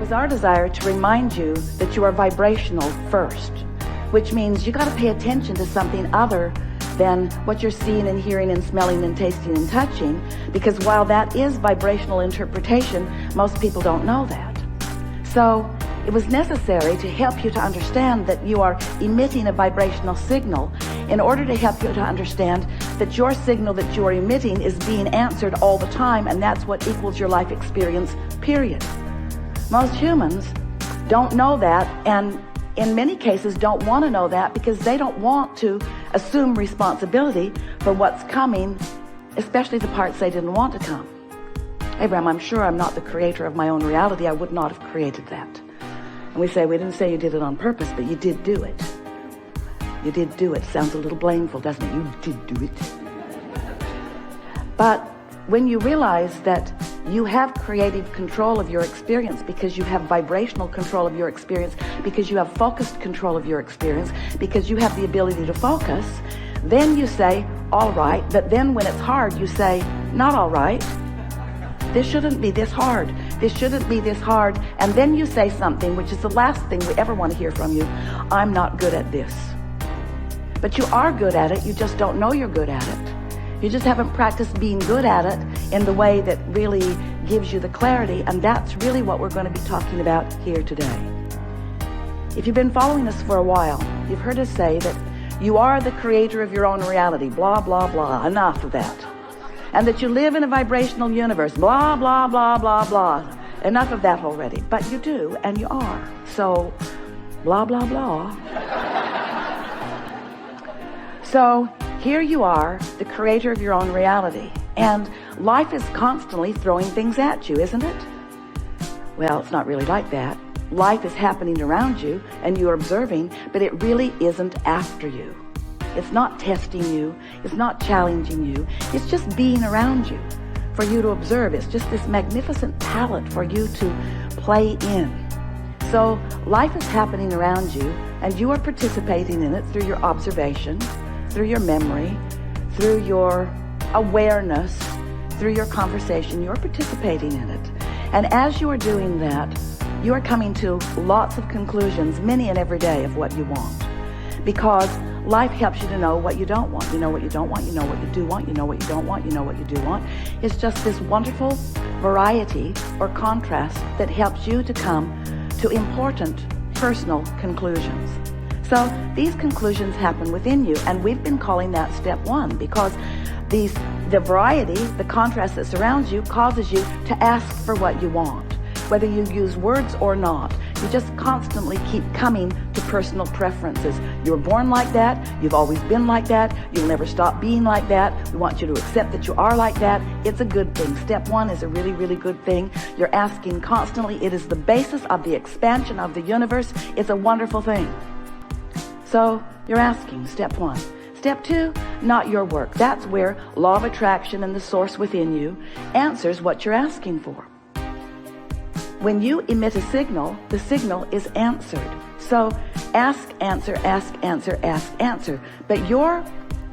was our desire to remind you that you are vibrational first, which means you got to pay attention to something other than what you're seeing and hearing and smelling and tasting and touching, because while that is vibrational interpretation, most people don't know that. So it was necessary to help you to understand that you are emitting a vibrational signal in order to help you to understand that your signal that you are emitting is being answered all the time, and that's what equals your life experience, period. Most humans don't know that, and in many cases don't want to know that because they don't want to assume responsibility for what's coming, especially the parts they didn't want to come. Abraham, I'm sure I'm not the creator of my own reality. I would not have created that. And we say, we didn't say you did it on purpose, but you did do it. You did do it. Sounds a little blameful, doesn't it? You did do it. But when you realize that you have creative control of your experience, because you have vibrational control of your experience, because you have focused control of your experience, because you have the ability to focus, then you say, all right. But then when it's hard, you say, not all right. This shouldn't be this hard. This shouldn't be this hard. And then you say something, which is the last thing we ever want to hear from you. I'm not good at this. But you are good at it. You just don't know you're good at it. You just haven't practiced being good at it in the way that really gives you the clarity. And that's really what we're going to be talking about here today. If you've been following us for a while, you've heard us say that you are the creator of your own reality. Blah, blah, blah. Enough of that. And that you live in a vibrational universe. Blah, blah, blah, blah, blah. Enough of that already. But you do, and you are. So, blah, blah, blah. So, here you are, the creator of your own reality. And life is constantly throwing things at you, isn't it? Well, it's not really like that. Life is happening around you, and you're observing, but it really isn't after you. It's not testing you. It's not challenging you. It's just being around you for you to observe. It's just this magnificent palette for you to play in. So life is happening around you, and you are participating in it through your observation, through your memory, through your awareness, through your conversation. You're participating in it. And as you are doing that, you are coming to lots of conclusions, many and every day, of what you want. Because life helps you to know what you don't want. You know what you don't want, you know what you do want, you know what you don't want, you know what you do want. It's just this wonderful variety or contrast that helps you to come to important personal conclusions. So these conclusions happen within you, and we've been calling that step one, because the variety, the contrast that surrounds you, causes you to ask for what you want, whether you use words or not. You just constantly keep coming to personal preferences. You were born like that. You've always been like that. You'll never stop being like that. We want you to accept that you are like that. It's a good thing. Step one is a really, really good thing. You're asking constantly. It is the basis of the expansion of the universe. It's a wonderful thing. So you're asking, step one. Step two, not your work. That's where law of attraction and the source within you answers what you're asking for. When you emit a signal, the signal is answered. So ask, answer, ask, answer, ask, answer. But your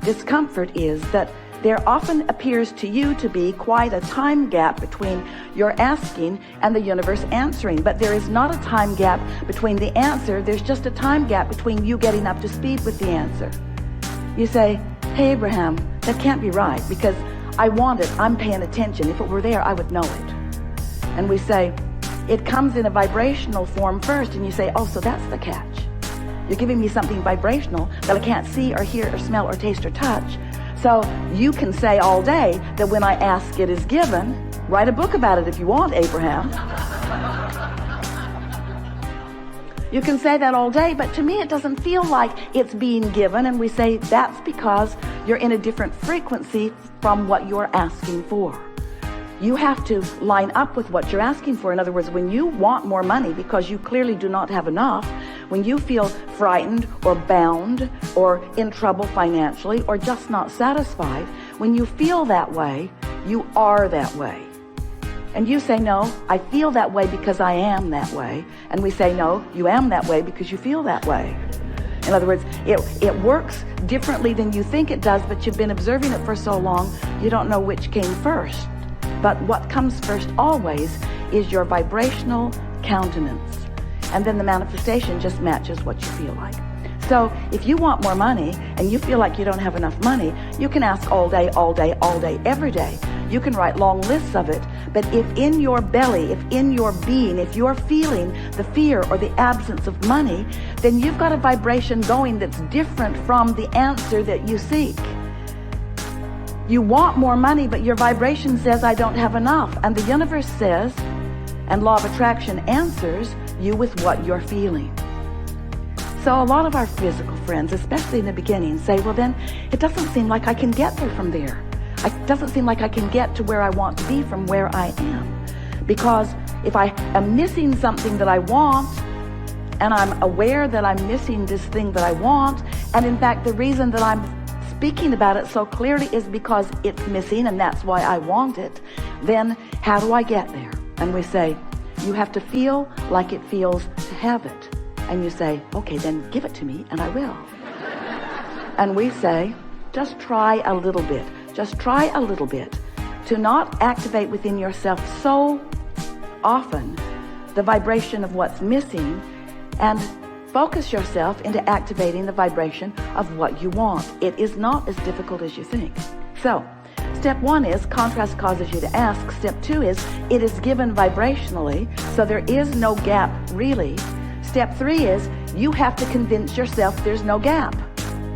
discomfort is that there often appears to you to be quite a time gap between your asking and the universe answering. But there is not a time gap between the answer. There's just a time gap between you getting up to speed with the answer. You say, hey, Abraham, that can't be right, because I want it. I'm paying attention. If it were there, I would know it. And we say, it comes in a vibrational form first. And you say, oh, so that's the catch. You're giving me something vibrational that I can't see or hear or smell or taste or touch. So you can say all day that when I ask, it is given. Write a book about it if you want, Abraham. You can say that all day, but to me it doesn't feel like it's being given. And we say that's because you're in a different frequency from what you're asking for. You have to line up with what you're asking for. In other words, when you want more money because you clearly do not have enough, when you feel frightened or bound or in trouble financially or just not satisfied, when you feel that way, you are that way. And you say, no, I feel that way because I am that way. And we say, no, you am that way because you feel that way. In other words, it works differently than you think it does, but you've been observing it for so long, you don't know which came first. But what comes first always is your vibrational countenance. And then the manifestation just matches what you feel like. So if you want more money and you feel like you don't have enough money, you can ask all day, every day. You can write long lists of it. But if in your belly, if in your being, if you're feeling the fear or the absence of money, then you've got a vibration going that's different from the answer that you seek. You want more money, but your vibration says, I don't have enough. And the universe says, and law of attraction answers you with what you're feeling. So a lot of our physical friends, especially in the beginning, say, well then, it doesn't seem like I can get there from there. It doesn't seem like I can get to where I want to be from where I am. Because if I am missing something that I want, and I'm aware that I'm missing this thing that I want, and in fact the reason that I'm speaking about it so clearly is because it's missing and that's why I want it, then how do I get there? And we say, you have to feel like it feels to have it. And you say, okay, then give it to me and I will. And we say, just try a little bit. Just try a little bit to not activate within yourself so often the vibration of what's missing, and focus yourself into activating the vibration of what you want. It is not as difficult as you think. So step 1 is contrast causes you to ask. Step 2 is it is given vibrationally, so there is no gap really. Step 3 is you have to convince yourself there's no gap.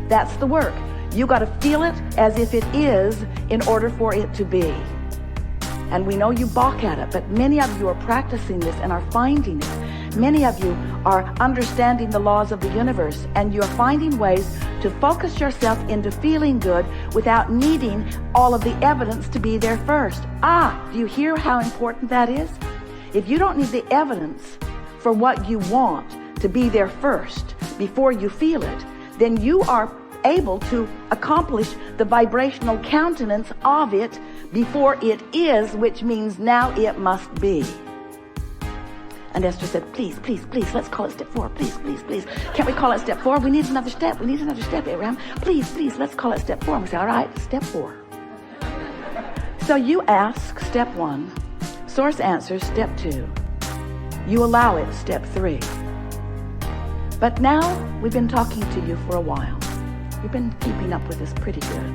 That's the work. You got to feel it as if it is in order for it to be. And we know you balk at it, but many of you are practicing this and are finding it. Many of you are understanding the laws of the universe, and you're finding ways to focus yourself into feeling good without needing all of the evidence to be there first. Do you hear how important that is? If you don't need the evidence for what you want to be there first before you feel it, then you are able to accomplish the vibrational countenance of it before it is, which means now it must be. And Esther said, please, let's call it step 4. Please. Can't we call it step 4? We need another step, Abraham. Please, let's call it step 4. And we say, all right, step 4. So you ask, step 1. Source answers, step 2. You allow it, step 3. But now we've been talking to you for a while. You've been keeping up with us pretty good.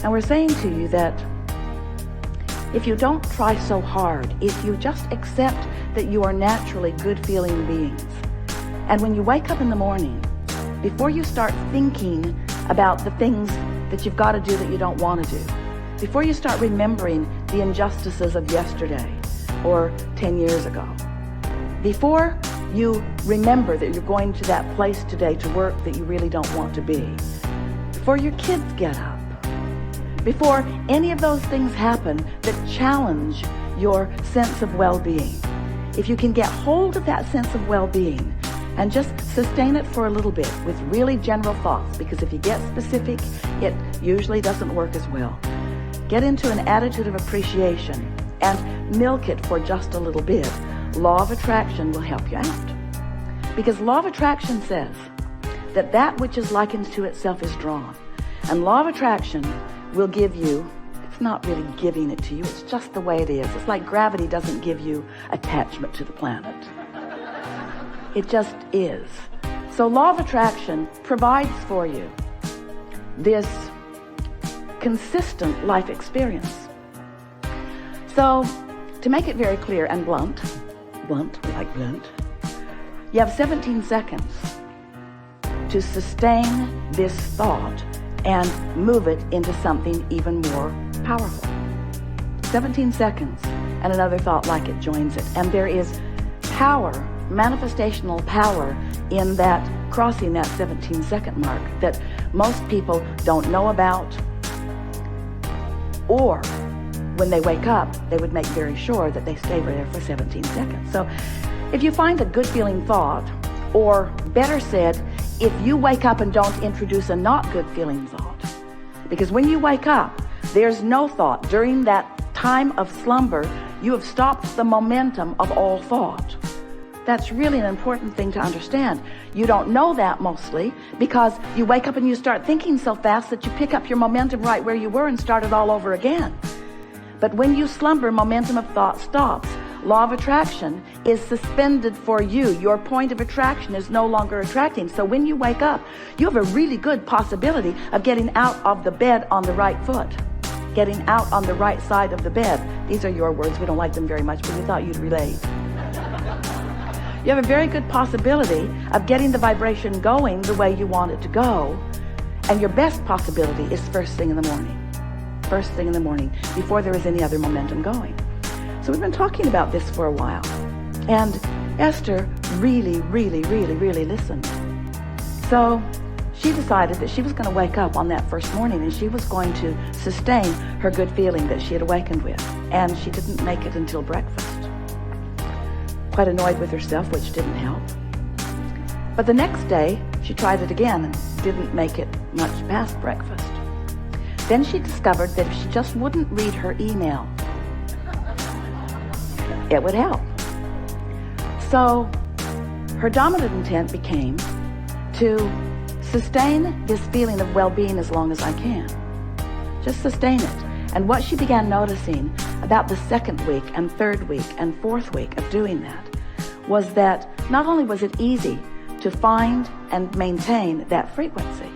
And we're saying to you that if you don't try so hard, if you just accept that you are naturally good-feeling beings, and when you wake up in the morning, before you start thinking about the things that you've got to do that you don't want to do, before you start remembering the injustices of yesterday or 10 years ago, before you remember that you're going to that place today to work that you really don't want to be, before your kids get up, before any of those things happen that challenge your sense of well-being, if you can get hold of that sense of well-being and just sustain it for a little bit with really general thoughts, because if you get specific, it usually doesn't work as well. Get into an attitude of appreciation and milk it for just a little bit. Law of attraction will help you out. Because law of attraction says that that which is likened to itself is drawn. And law of attraction will give you, it's not really giving it to you, it's just the way it is. It's like gravity doesn't give you attachment to the planet. It just is. So law of attraction provides for you this consistent life experience. So to make it very clear and blunt, we like blunt, you have 17 seconds to sustain this thought and move it into something even more powerful. 17 seconds and another thought like it joins it. And there is power, manifestational power in that crossing that 17-second mark that most people don't know about, or when they wake up, they would make very sure that they stay there for 17 seconds. So if you find a good feeling thought, or better said, if you wake up and don't introduce a not good feeling thought, because when you wake up, there's no thought. During that time of slumber, you have stopped the momentum of all thought. That's really an important thing to understand. You don't know that mostly because you wake up and you start thinking so fast that you pick up your momentum right where you were and start it all over again. But when you slumber, momentum of thought stops. law of attraction is suspended for you. Your point of attraction is no longer attracting. So when you wake up, you have a really good possibility of getting out of the bed on the right foot, getting out on the right side of the bed. These are your words. We don't like them very much, but we thought you'd relate. You have a very good possibility of getting the vibration going the way you want it to go. And your best possibility is first thing in the morning. First thing in the morning, before there is any other momentum going. So we've been talking about this for a while. And Esther really listened. So she decided that she was going to wake up on that first morning and she was going to sustain her good feeling that she had awakened with. And she didn't make it until breakfast. Quite annoyed with herself, which didn't help. But the next day, she tried it again and didn't make it much past breakfast. Then she discovered that if she just wouldn't read her email, it would help. So her dominant intent became to sustain this feeling of well-being as long as I can. Just sustain it. And what she began noticing about the second week and third week and fourth week of doing that was that not only was it easy to find and maintain that frequency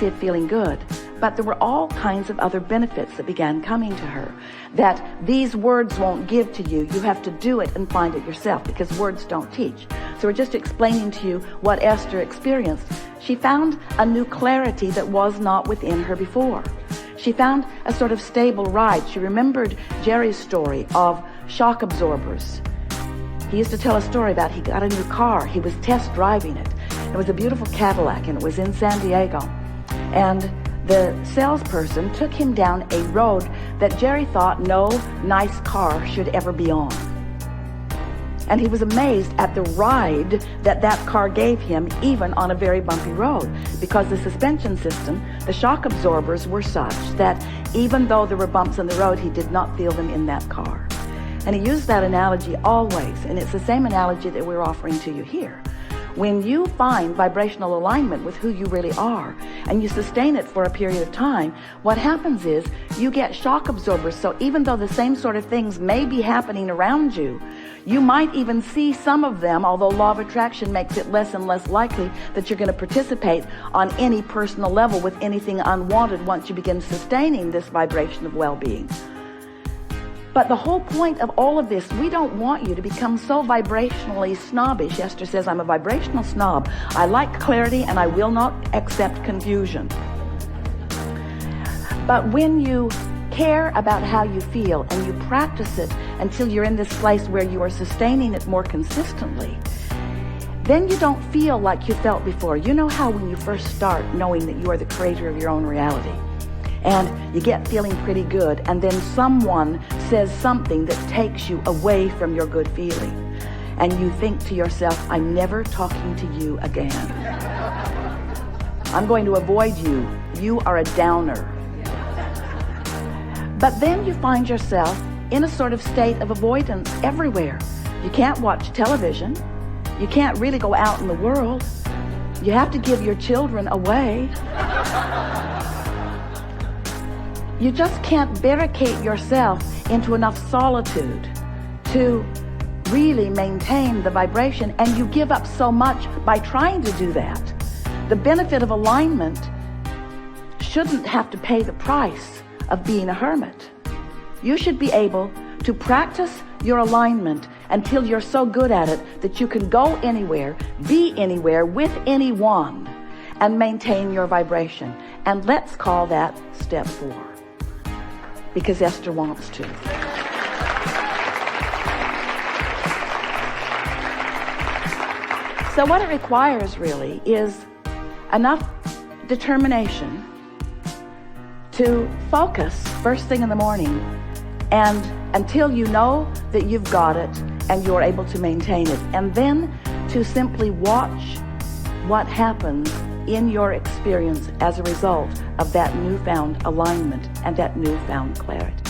of feeling good, but there were all kinds of other benefits that began coming to her that these words won't give to you. You have to do it and find it yourself because words don't teach. So we're just explaining to you what Esther experienced. She found a new clarity that was not within her before. She found a sort of stable ride. She remembered Jerry's story of shock absorbers. He used to tell a story about he got a new car. He was test driving it. It was a beautiful Cadillac and it was in San Diego. And the salesperson took him down a road that Jerry thought no nice car should ever be on. And he was amazed at the ride that that car gave him, even on a very bumpy road, because the suspension system, the shock absorbers were such that even though there were bumps in the road, he did not feel them in that car. And he used that analogy always, and it's the same analogy that we're offering to you here. When you find vibrational alignment with who you really are, and you sustain it for a period of time, what happens is you get shock absorbers. So even though the same sort of things may be happening around you, you might even see some of them, although law of attraction makes it less and less likely that you're going to participate on any personal level with anything unwanted once you begin sustaining this vibration of well-being. But the whole point of all of this, we don't want you to become so vibrationally snobbish. Esther says, I'm a vibrational snob. I like clarity and I will not accept confusion. But when you care about how you feel and you practice it until you're in this place where you are sustaining it more consistently, then you don't feel like you felt before. You know how when you first start knowing that you are the creator of your own reality, and you get feeling pretty good, and then someone says something that takes you away from your good feeling, and you think to yourself, I'm never talking to you again. I'm going to avoid you. You are a downer. But then you find yourself in a sort of state of avoidance everywhere. You can't watch television. You can't really go out in the world. You have to give your children away. You just can't barricade yourself into enough solitude to really maintain the vibration, and you give up so much by trying to do that. The benefit of alignment shouldn't have to pay the price of being a hermit. You should be able to practice your alignment until you're so good at it that you can go anywhere, be anywhere with anyone, and maintain your vibration. And let's call that step 4. Because Esther wants to. So what it requires really is enough determination to focus first thing in the morning, and until you know that you've got it and you're able to maintain it, and then to simply watch what happens in your experience as a result of that newfound alignment and that newfound clarity.